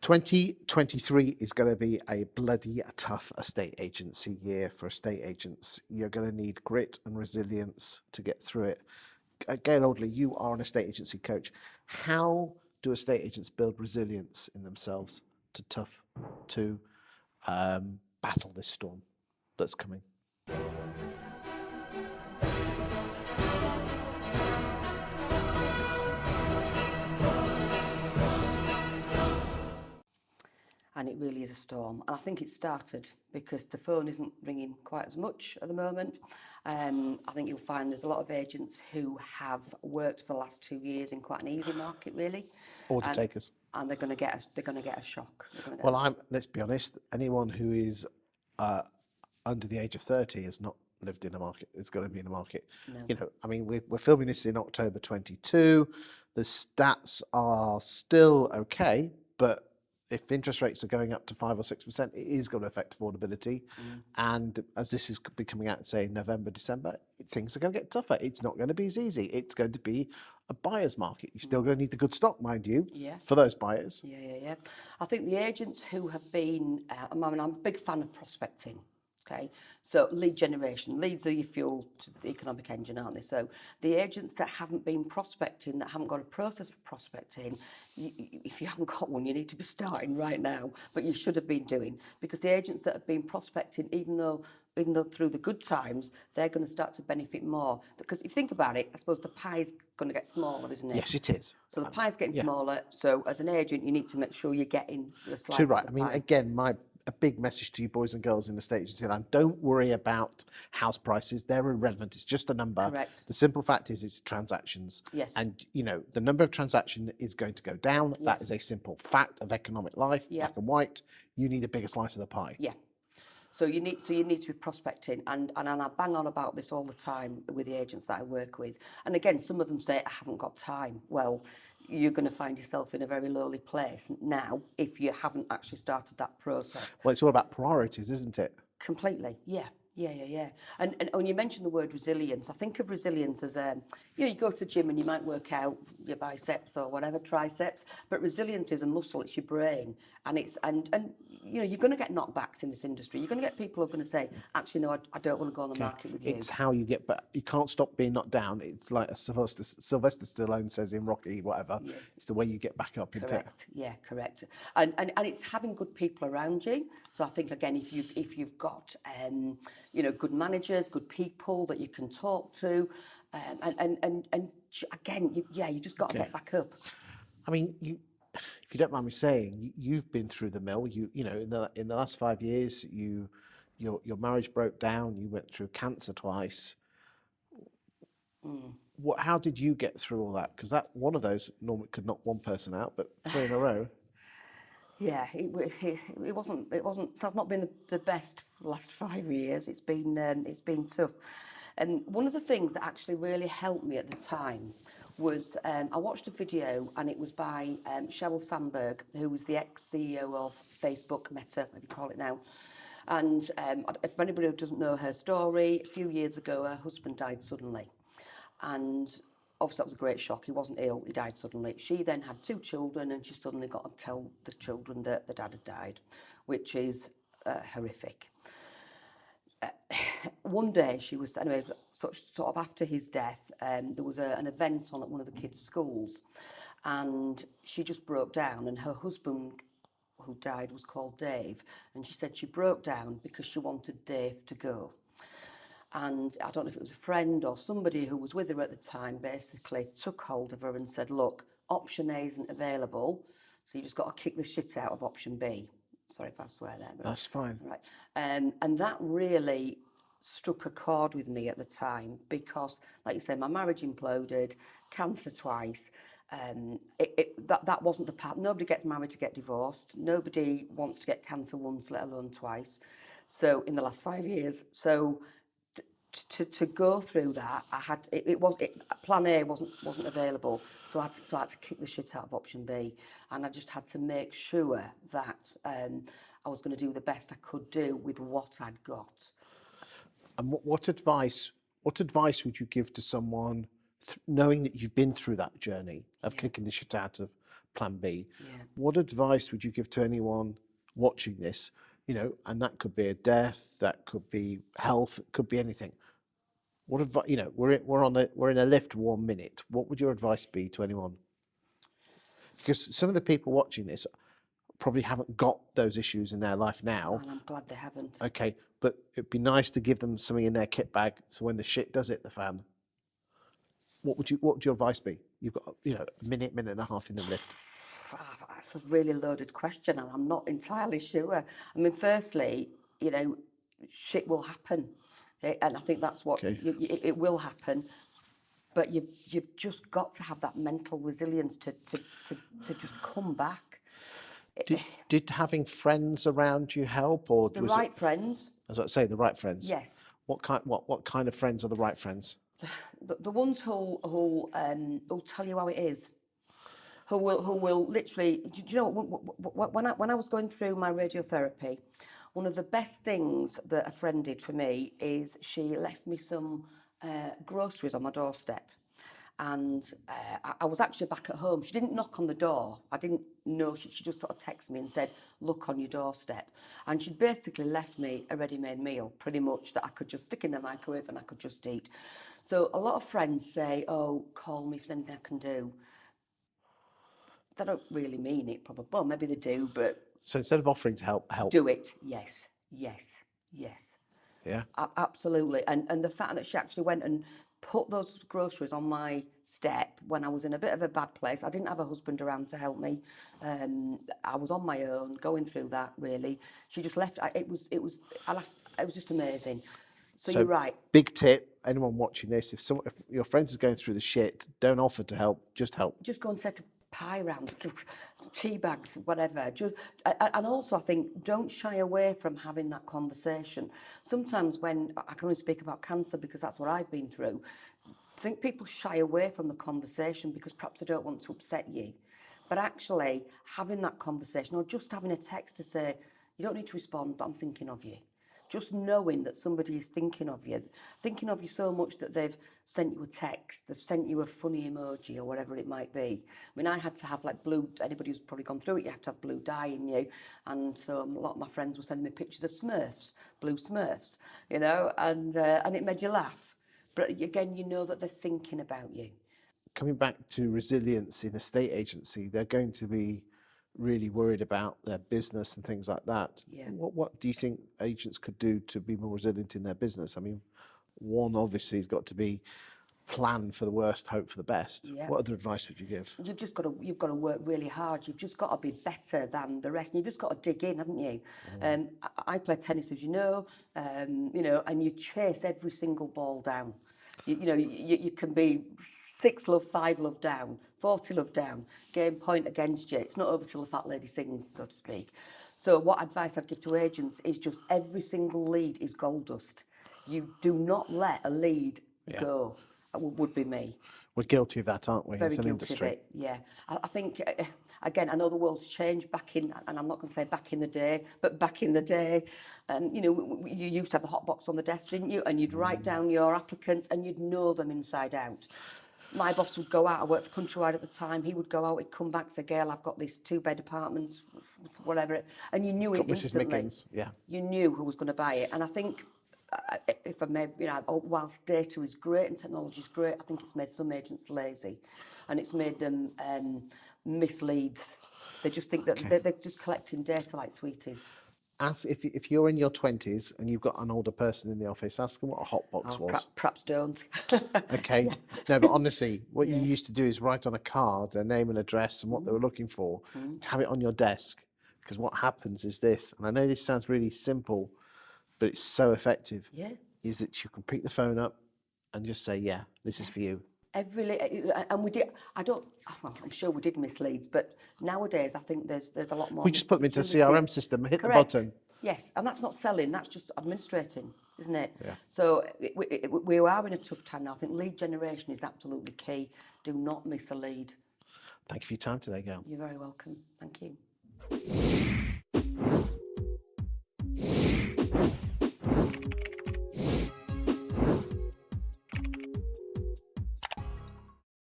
2023 is going to be a bloody tough estate agency year for estate agents. You're going to need grit and resilience to get through it. Gayle Audley, you are an estate agency coach. How do estate agents build resilience in themselves to battle this storm that's coming? And it really is a storm. And I think it started because the phone isn't ringing quite as much at the moment. I think you'll find there's a lot of agents who have worked for the last 2 years in quite an easy market, really. Order takers. And they're going to get a shock. Let's be honest. Anyone who is under the age of 30 has not lived in a market. It's going to be in a market. No. You know, I mean, we're filming this in October 22. The stats are still okay, but if interest rates are going up to 5 or 6%, it is going to affect affordability. And as this is be coming out, say November, December, things are going to get tougher. It's not going to be as easy. It's going to be a buyer's market. You're still going to need the good stock, mind you, for those buyers. Yeah. I think the agents who have been, I'm a big fan of prospecting. Okay, so lead generation, leads are your fuel to the economic engine, aren't they? So the agents that haven't been prospecting, that haven't got a process for prospecting, if you haven't got one, you need to be starting right now, but you should have been doing, because the agents that have been prospecting, even though through the good times, they're going to start to benefit more. Because if you think about it, I suppose the pie's going to get smaller, isn't it? Yes, it is. So the pie's getting smaller, so as an agent, you need to make sure you're getting the slice of the pie. I mean, again, a big message to you boys and girls in the estate agency land: don't worry about house prices. They're irrelevant. It's just a number. Correct. The simple fact is it's transactions. Yes. And, you know, the number of transactions is going to go down. Yes. That is a simple fact of economic life, black and white. You need a bigger slice of the pie. Yeah. So you need to be prospecting, and I bang on about this all the time with the agents that I work with. And again, some of them say, I haven't got time. Well, you're going to find yourself in a very lowly place now if you haven't actually started that process. Well, it's all about priorities, isn't it? Completely, yeah. And when you mention the word resilience, I think of resilience as you go to the gym and you might work out your biceps or whatever, triceps, but resilience is a muscle, it's your brain, and you're going to get knockbacks in this industry. You're going to get people who are going to say, actually, no, I don't want to go on the market with you. It's how you get back. You can't stop being knocked down. It's like Sylvester Stallone says in Rocky, whatever. Yeah. It's the way you get back up. Correct. Yeah, correct. And it's having good people around you. So I think, again, if you've got good managers, good people that you can talk to, and again, you just got to get back up. I mean, if you don't mind me saying, you've been through the mill. You know, in the last 5 years, your marriage broke down. You went through cancer twice. How did you get through all that? Because that one of those normally could knock one person out, but 3 in a row. Yeah, it wasn't. That's not been the best for the last 5 years. It's been tough. And one of the things that actually really helped me at the time was I watched a video, and it was by Sheryl Sandberg, who was the ex-CEO of Facebook, Meta, if you call it now. And if anybody doesn't know her story, a few years ago, her husband died suddenly, and obviously that was a great shock. He wasn't ill, he died suddenly. She then had 2 children, and she suddenly got to tell the children that the dad had died, which is horrific. One day she was, anyway, sort of after his death, there was an event on at one of the kids' schools, and she just broke down, and her husband, who died, was called Dave, and she said she broke down because she wanted Dave to go. And I don't know if it was a friend or somebody who was with her at the time, basically took hold of her and said, look, option A isn't available, so you just got to kick the shit out of option B. Sorry if I swear there. But that's fine. Right. And that really struck a chord with me at the time, because, like you said, my marriage imploded, cancer twice. That wasn't the path. Nobody gets married to get divorced. Nobody wants to get cancer once, let alone twice. So in the last 5 years, so to go through that, I had plan A wasn't available, so I had to kick the shit out of option B, and I just had to make sure that I was going to do the best I could do with what I'd got. And what advice would you give to someone, knowing that you've been through that journey of kicking the shit out of plan B. Yeah. What advice would you give to anyone watching this? And that could be a death, that could be health, it could be anything. What advice? We're in a lift 1 minute. What would your advice be to anyone? Because some of the people watching this probably haven't got those issues in their life now. And I'm glad they haven't. Okay, but it'd be nice to give them something in their kit bag so when the shit does hit the fan. What would your advice be? You've got a minute and a half in the lift. That's a really loaded question, and I'm not entirely sure. I mean, firstly, shit will happen, and I think that's what Okay. it will happen. But you've just got to have that mental resilience to just come back. Did having friends around you help, or The was right it, friends, as I say, the right friends? yes. What kind of friends are the right friends? The ones who'll tell you how it is, who will literally. Do you know when I was going through my radiotherapy, one of the best things that a friend did for me is she left me some groceries on my doorstep. And I was actually back at home. She didn't knock on the door. I didn't know. She just sort of texted me and said, look on your doorstep. And she'd basically left me a ready-made meal, pretty much, that I could just stick in the microwave and I could just eat. So a lot of friends say, oh, call me if there's anything I can do. They don't really mean it, probably. Well, maybe they do, but... So instead of offering to help. Do it. Yes, yes, yes. Yeah. Absolutely. And the fact that she actually went and put those groceries on my step when I was in a bit of a bad place. I didn't have a husband around to help me. I was on my own, going through that, really. She just left. It was just amazing. So you're right. Big tip, anyone watching this, if your friend is going through the shit, don't offer to help, just help. Just go and take a pie round, some tea bags, whatever. And also, I think, don't shy away from having that conversation. Sometimes when, I can only speak about cancer because that's what I've been through, I think people shy away from the conversation because perhaps they don't want to upset you. But actually, having that conversation or just having a text to say, you don't need to respond, but I'm thinking of you. Just knowing that somebody is thinking of you so much that they've sent you a text, they've sent you a funny emoji or whatever it might be. I mean, I had to have like blue, anybody who's probably gone through it, you have to have blue dye in you. And so a lot of my friends were sending me pictures of Smurfs, blue Smurfs, and it made you laugh. But again, you know that they're thinking about you. Coming back to resilience in a state agency, they're going to be really worried about their business and things like that. Yeah. What do you think agents could do to be more resilient in their business? I mean, one obviously has got to be plan for the worst, hope for the best. Yeah. What other advice would you give? You've got to work really hard. You've just got to be better than the rest. And you've just got to dig in, haven't you? I play tennis, as you know, and you chase every single ball down. You can be 6 love, 5 love down, 40 love down, game point against you. It's not over till the fat lady sings, so to speak. So what advice I'd give to agents is just every single lead is gold dust. You do not let a lead go. That would be me. We're guilty of that, aren't we? Very It's an guilty industry. of it, yeah. I think, again, I know the world's changed and I'm not going to say back in the day, but back in the day, you used to have the hot box on the desk, didn't you? And you'd write down your applicants and you'd know them inside out. My boss would go out, I worked for Countrywide at the time, he would go out, he'd come back, say, Gayle, I've got this 2-bed apartment, whatever, and you knew it Got Mrs. instantly. Mickens, yeah. You knew who was going to buy it, and I think, if I may, whilst data is great and technology is great, I think it's made some agents lazy, and it's made them mislead. They just think that they're just collecting data like sweeties. Ask if you're in your 20s and you've got an older person in the office, ask them what a hot box was. Perhaps don't. Okay. No, but honestly, what you used to do is write on a card their name and address and what they were looking for, have it on your desk. Because what happens is this, and I know this sounds really simple, but it's so effective. Yeah. Is that you can pick the phone up and just say, yeah, this is for you. And we did. I'm sure we did misleads, but nowadays I think there's a lot more. We just put them into the CRM system, hit Correct. the button. Yes, and that's not selling. That's just administrating, isn't it? Yeah. So we are in a tough time now. I think lead generation is absolutely key. Do not miss a lead. Thank you for your time today, Gayle. You're very welcome. Thank you.